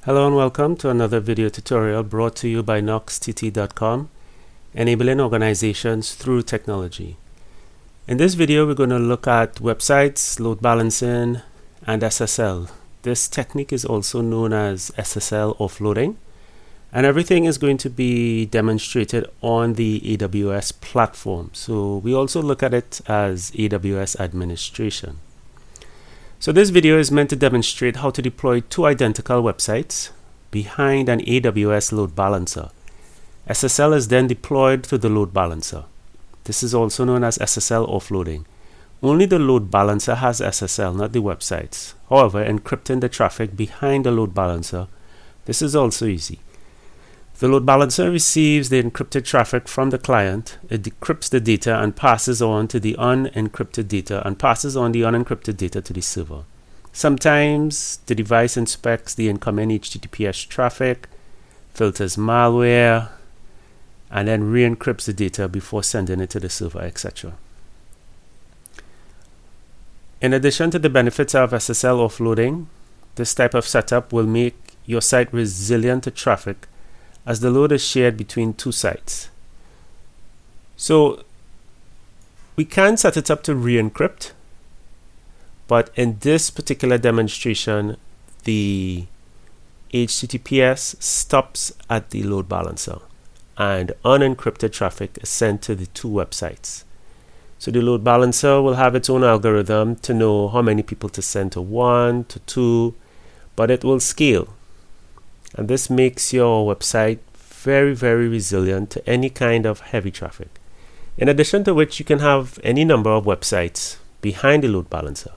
Hello and welcome to another video tutorial brought to you by noxtt.com, enabling organizations through technology. In this video, we're going to look at websites, load balancing, and SSL. This technique is also known as SSL offloading, and everything is going to be demonstrated on the AWS platform. So we also look at it as AWS administration. So this video is meant to demonstrate how to deploy two identical websites behind an AWS load balancer. SSL is then deployed to the load balancer. This is also known as SSL offloading. Only the load balancer has SSL, not the websites. However, encrypting the traffic behind the load balancer, this is also easy. The load balancer receives the encrypted traffic from the client, it decrypts the data and passes on to the unencrypted data and passes on the unencrypted data to the server. Sometimes the device inspects the incoming HTTPS traffic, filters malware, and then re-encrypts the data before sending it to the server, etc. In addition to the benefits of SSL offloading, this type of setup will make your site resilient to traffic as the load is shared between two sites. So we can set it up to re-encrypt, but in this particular demonstration, the HTTPS stops at the load balancer and unencrypted traffic is sent to the two websites. So the load balancer will have its own algorithm to know how many people to send to one, to two, but it will scale. And this makes your website very, very resilient to any kind of heavy traffic. In addition to which, you can have any number of websites behind the load balancer.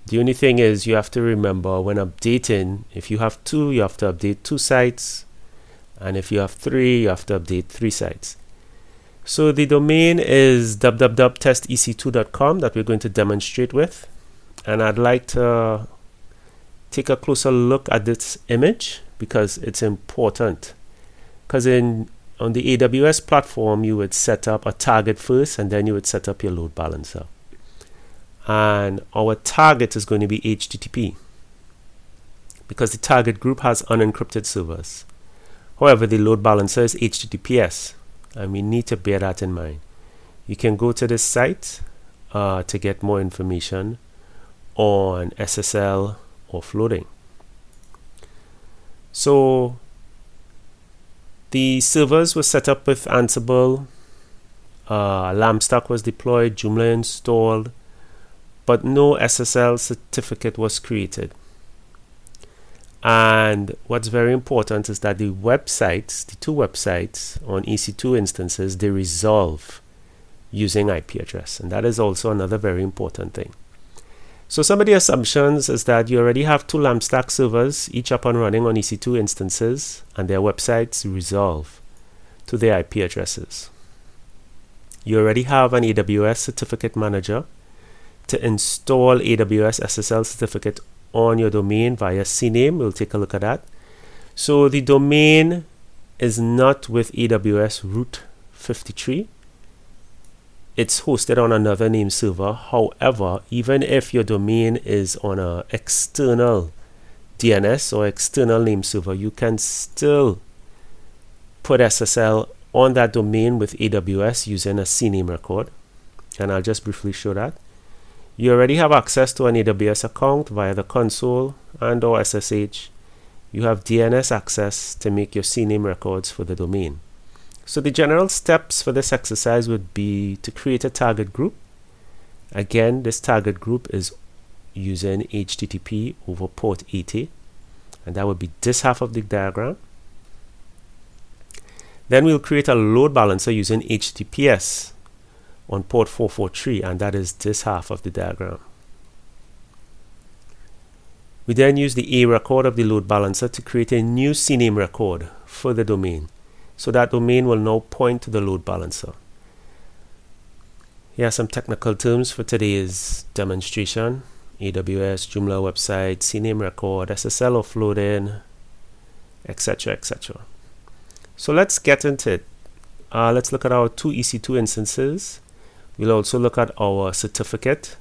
The only thing is you have to remember when updating, if you have two, you have to update two sites. And if you have three, you have to update three sites. So the domain is www.testec2.com that we're going to demonstrate with. And I'd like to take a closer look at this image because it's important. Because on the AWS platform, you would set up a target first and then you would set up your load balancer. And our target is going to be HTTP because the target group has unencrypted servers. However, the load balancer is HTTPS and we need to bear that in mind. You can go to this site to get more information on SSL offloading. So the servers were set up with Ansible, LambStack was deployed, Joomla installed, but no SSL certificate was created. And what's very important is that the websites, the two websites on EC2 instances, they resolve using IP address. And that is also another very important thing. So some of the assumptions is that you already have two LambStack servers, each up and running on EC2 instances, and their websites resolve to their IP addresses. You already have an AWS certificate manager to install AWS SSL certificate on your domain via CNAME. We'll take a look at that. So the domain is not with AWS Route 53. It's hosted on another name server. However, even if your domain is on an external DNS or external name server, you can still put SSL on that domain with AWS using a CNAME record. And I'll just briefly show that. You already have access to an AWS account via the console and or SSH. You have DNS access to make your CNAME records for the domain. So the general steps for this exercise would be to create a target group. Again, this target group is using HTTP over port 80. And that would be this half of the diagram. Then we'll create a load balancer using HTTPS on port 443, and that is this half of the diagram. We then use the A record of the load balancer to create a new CNAME record for the domain. So that domain will now point to the load balancer. Here are some technical terms for today's demonstration. AWS, Joomla website, CNAME record, SSL offloading, etc., etc. So let's get into it. Let's look at our two EC2 instances. We'll also look at our certificate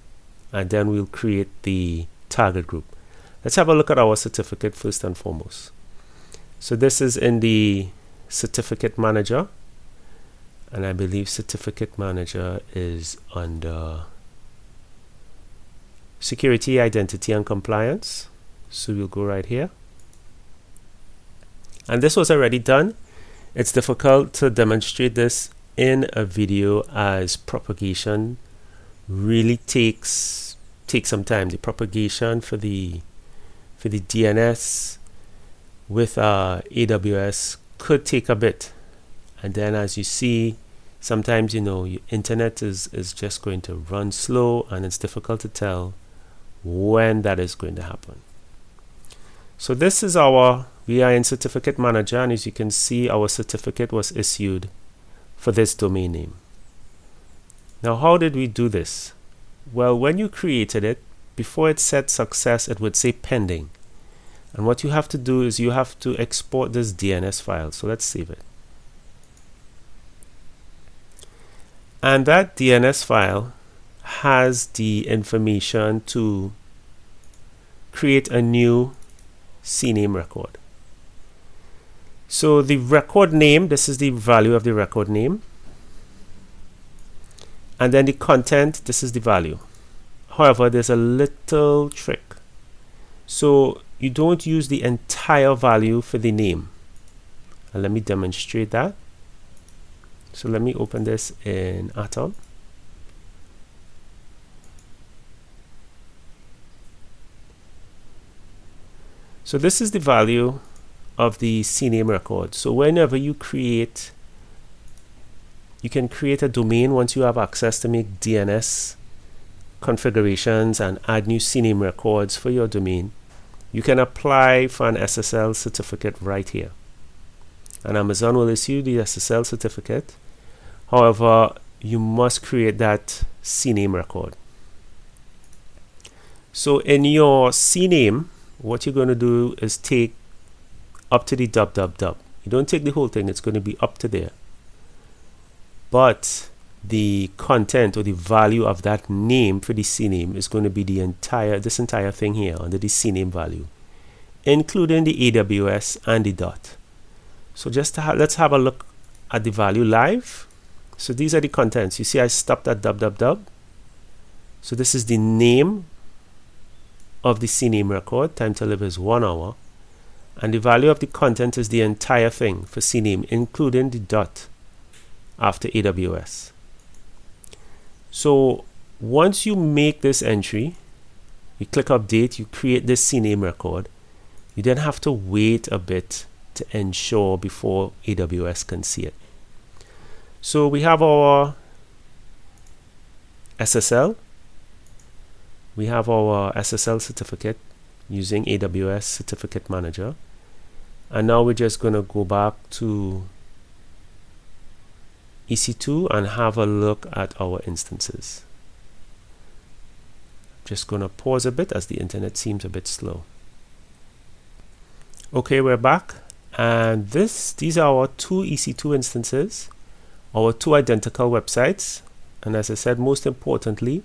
and then we'll create the target group. Let's have a look at our certificate first and foremost. So this is in the certificate manager, and I believe certificate manager is under security, identity, and compliance. So we'll go right here. And this was already done. It's difficult to demonstrate this in a video as propagation really takes some time. The propagation for the DNS with AWS could take a bit. And then as you see, sometimes your internet is just going to run slow, and it's difficult to tell when that is going to happen. So this is we are in certificate manager, and as you can see, our certificate was issued for this domain name. Now, how did we do this? Well, when you created it, before it said success, it would say pending. And what you have to do is you have to export this DNS file. So let's save it. And that DNS file has the information to create a new CNAME record. So the record name, this is the value of the record name. And then the content, this is the value. However, there's a little trick. So you don't use the entire value for the name. And let me demonstrate that. So let me open this in Atom. So this is the value of the CNAME record. So whenever you can create a domain once you have access to make DNS configurations and add new CNAME records for your domain. You can apply for an SSL certificate right here. And Amazon will issue the SSL certificate. However, you must create that CNAME record. So in your CNAME, what you're going to do is take up to the www. You don't take the whole thing, it's going to be up to there. But the content or the value of that name for the CNAME is going to be this entire thing here under the CNAME value, including the AWS and the dot. So let's have a look at the value live. So these are the contents. You see I stopped at www. So this is the name of the CNAME record. Time to live is 1 hour. And the value of the content is the entire thing for CNAME, including the dot after AWS. So once you make this entry, you click update, you create this CNAME record. You then have to wait a bit to ensure before AWS can see it. So we have our SSL. We have our SSL certificate using AWS Certificate Manager. And now we're just going to go back to EC2 and have a look at our instances. Just going to pause a bit as the internet seems a bit slow. Okay, we're back. And these are our two EC2 instances, our two identical websites. And as I said, most importantly,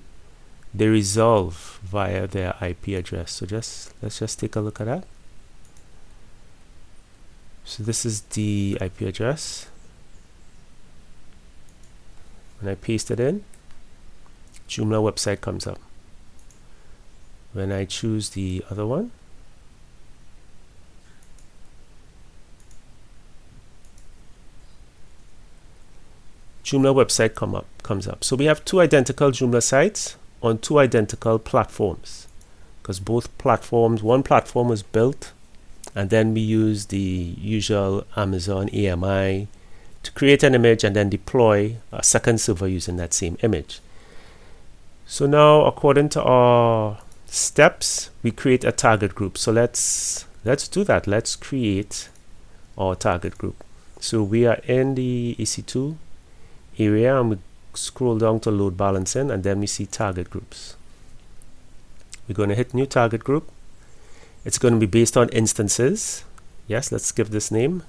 they resolve via their IP address. So let's just take a look at that. So this is the IP address. When I paste it in, Joomla website comes up. When I choose the other one, Joomla website comes up. So we have two identical Joomla sites on two identical platforms, because both platforms, one platform was built, and then we use the usual Amazon AMI to create an image and then deploy a second server using that same image. So now, according to our steps, we create a target group. So let's do that. Let's create our target group. So we are in the EC2 area, and we scroll down to load balancing, and then we see target groups. We're going to hit new target group. It's going to be based on instances. Yes, let's give this name.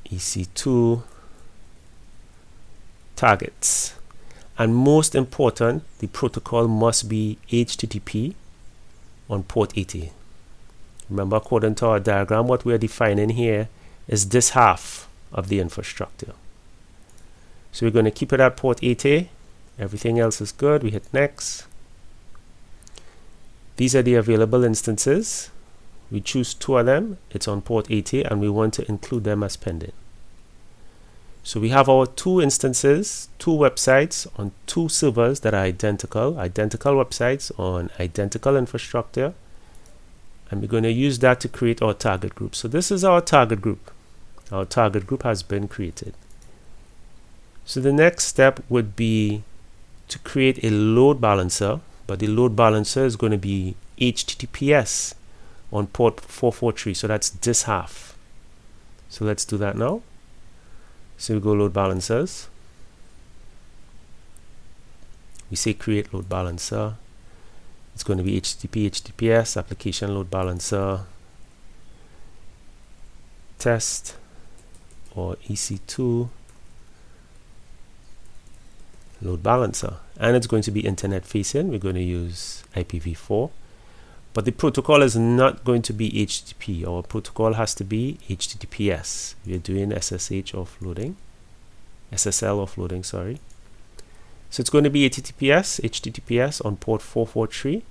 EC2 targets. And most important, the protocol must be HTTP on port 80. Remember, according to our diagram, what we are defining here is this half of the infrastructure. So we're going to keep it at port 80. Everything else is good. We hit next. These are the available instances. We choose 2 of them. It's on port 80 and we want to include them as pending. So we have our 2 instances, 2 websites on 2 servers that are identical websites on identical infrastructure. And we're going to use that to create our target group. So this is our target group. Our target group has been created. So the next step would be to create a load balancer, but the load balancer is going to be HTTPS on port 443. So that's this half. So let's do that now. So we go load balancers. We say create load balancer. It's going to be HTTP, HTTPS, application load balancer, test, or EC2 load balancer. And it's going to be internet facing. We're going to use IPv4. But the protocol is not going to be HTTP. Our protocol has to be HTTPS. We're doing SSH offloading. SSL offloading, sorry. So it's going to be HTTPS on port 443.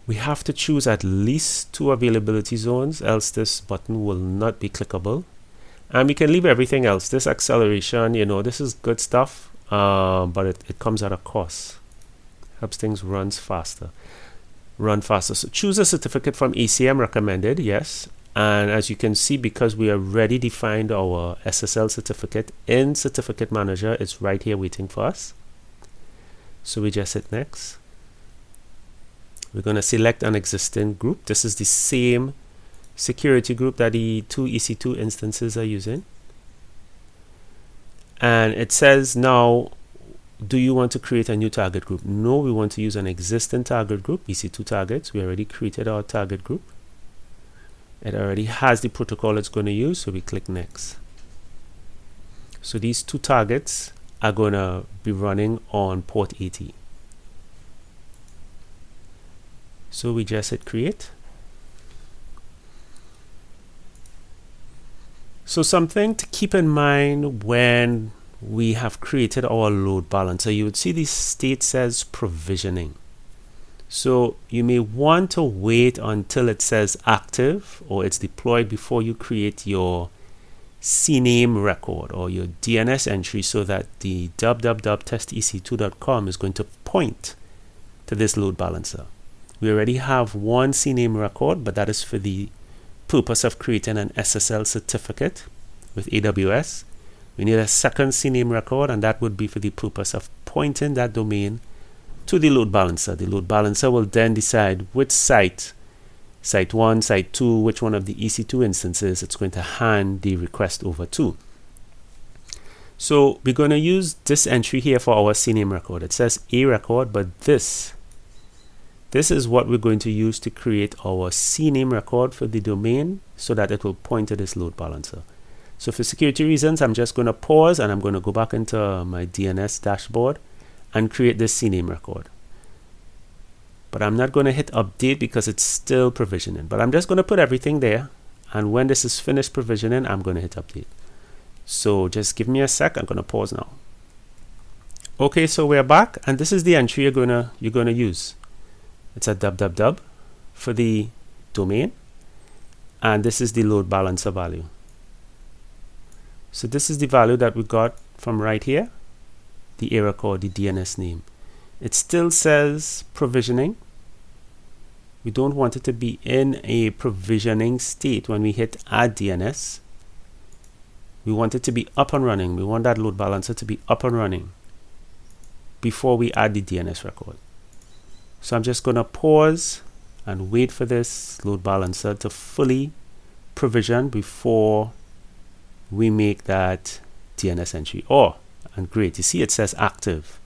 We have to choose at least 2 availability zones, else this button will not be clickable. And we can leave everything else. This acceleration, this is good stuff, but it comes at a cost. Helps things run faster. So choose a certificate from ACM recommended, yes. And as you can see, because we already defined our SSL certificate in Certificate Manager, it's right here waiting for us. So we just hit next. We're going to select an existing group. This is the same security group that the 2 EC2 instances are using. And it says now, do you want to create a new target group? No, we want to use an existing target group, EC2 targets. We already created our target group. It already has the protocol it's going to use, so we click next. So these 2 targets are going to be running on port 80. So we just hit create. So something to keep in mind when we have created our load balancer, you would see the state says provisioning. So you may want to wait until it says active or it's deployed before you create your CNAME record or your DNS entry, so that the www.testec2.com is going to point to this load balancer. We already have one CNAME record, but that is for the purpose of creating an SSL certificate with AWS. We need a second CNAME record, and that would be for the purpose of pointing that domain to the load balancer. The load balancer will then decide which site 1, site 2, which one of the EC2 instances it's going to hand the request over to. So we're going to use this entry here for our CNAME record. It says a record, but this is what we're going to use to create our CNAME record for the domain so that it will point to this load balancer. So for security reasons, I'm just going to pause and I'm going to go back into my DNS dashboard and create this CNAME record. But I'm not going to hit update because it's still provisioning. But I'm just going to put everything there. And when this is finished provisioning, I'm going to hit update. So just give me a sec. I'm going to pause now. Okay, so we're back. And this is the entry you're going to use. It's a www for the domain. And this is the load balancer value. So this is the value that we got from right here. The A record, the DNS name. It still says provisioning. We don't want it to be in a provisioning state when we hit add DNS. We want it to be up and running. We want that load balancer to be up and running before we add the DNS record. So I'm just going to pause and wait for this load balancer to fully provision before we make that DNS entry. And great, you see it says active.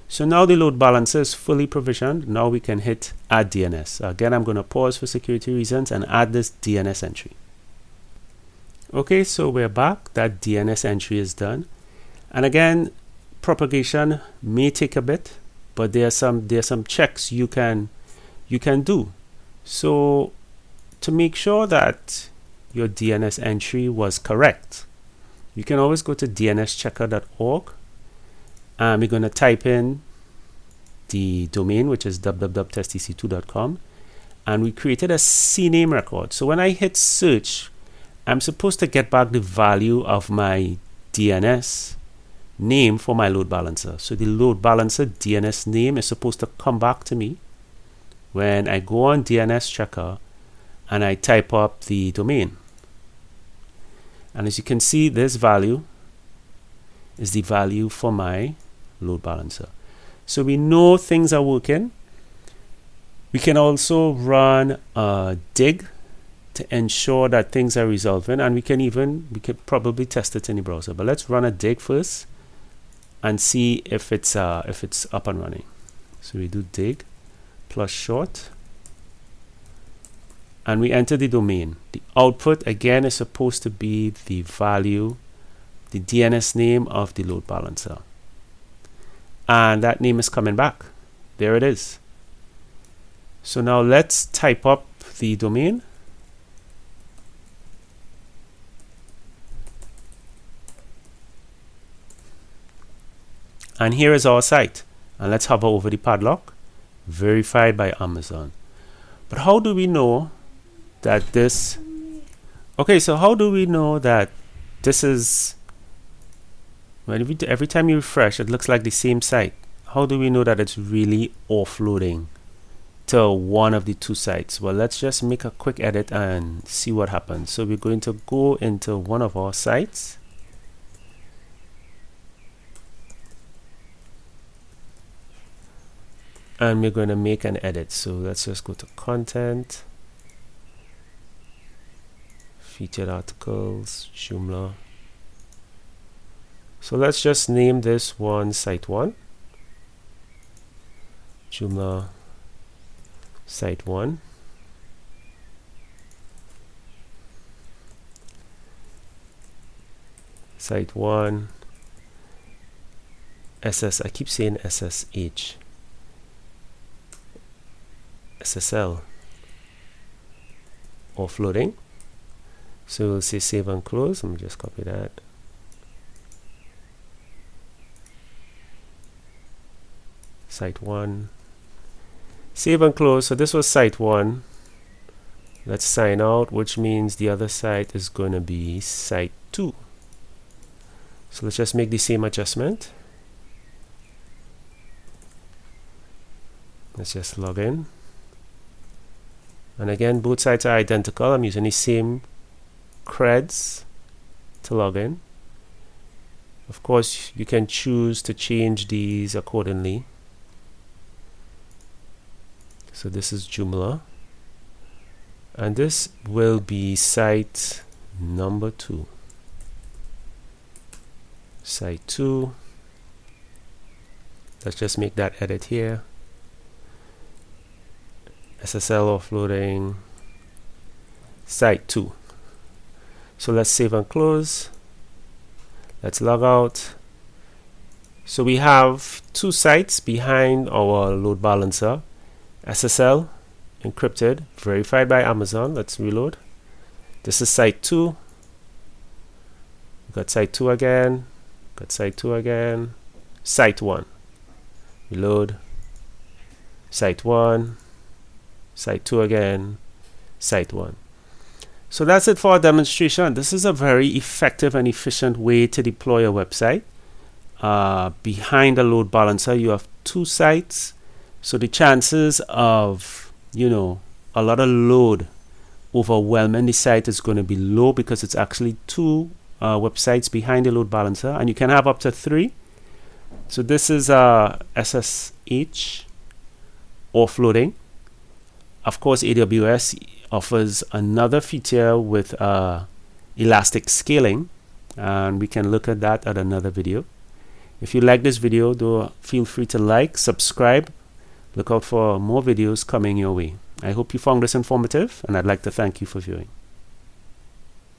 So now the load balancer is fully provisioned. Now we can hit add DNS. Again, I'm going to pause for security reasons and add this DNS entry. Okay, so we're back. That DNS entry is done. And again, propagation may take a bit, but there are some checks you can do. So to make sure that your DNS entry was correct, you can always go to dnschecker.org, and we're going to type in the domain, which is www.testec2.com, and we created a CNAME record. So when I hit search, I'm supposed to get back the value of my DNS name for my load balancer. So the load balancer DNS name is supposed to come back to me when I go on Dnschecker and I type up the domain. And as you can see, this value is the value for my load balancer. So we know things are working. We can also run a dig to ensure that things are resolving, and we could probably test it in the browser. But let's run a dig first and see if it's up and running. So we do dig plus short, and we enter the domain. The output again is supposed to be the value, the DNS name of the load balancer, and that name is coming back. There it is. So now let's type up the domain. And here is our site. And let's hover over the padlock. Verified by Amazon. But how do we know that this... Okay, so how do we know that this is... Well, every time you refresh, it looks like the same site. How do we know that it's really offloading to one of the two sites? Well, let's just make a quick edit and see what happens. So we're going to go into one of our sites. And we're going to make an edit. So let's just go to content, featured articles, Joomla. So let's just name this one site 1, Joomla site 1. Site 1 I keep saying SSH. SSL offloading. So we'll say save and close. Let me just copy that. Site 1. Save and close. So this was site 1. Let's sign out, which means the other site is going to be site 2. So let's just make the same adjustment. Let's just log in. And again, both sites are identical. I'm using the same creds to log in. Of course, you can choose to change these accordingly. So this is Joomla. And this will be site number 2. Site 2. Let's just make that edit here. SSL offloading, site 2. So let's save and close. Let's log out. So we have two sites behind our load balancer. SSL, encrypted, verified by Amazon. Let's reload. This is site 2. Got site 2 again. Got site 2 again. Site 1. Reload. Site 1. Site 2 again, site 1. So that's it for our demonstration. This is a very effective and efficient way to deploy a website. Behind a load balancer, you have two sites. So the chances of, a lot of load overwhelming the site is going to be low because it's actually two websites behind the load balancer, and you can have up to 3. So this is SSH offloading. Of course, AWS offers another feature with elastic scaling, and we can look at that at another video. If you like this video, feel free to like, subscribe. Look out for more videos coming your way. I hope you found this informative, and I'd like to thank you for viewing.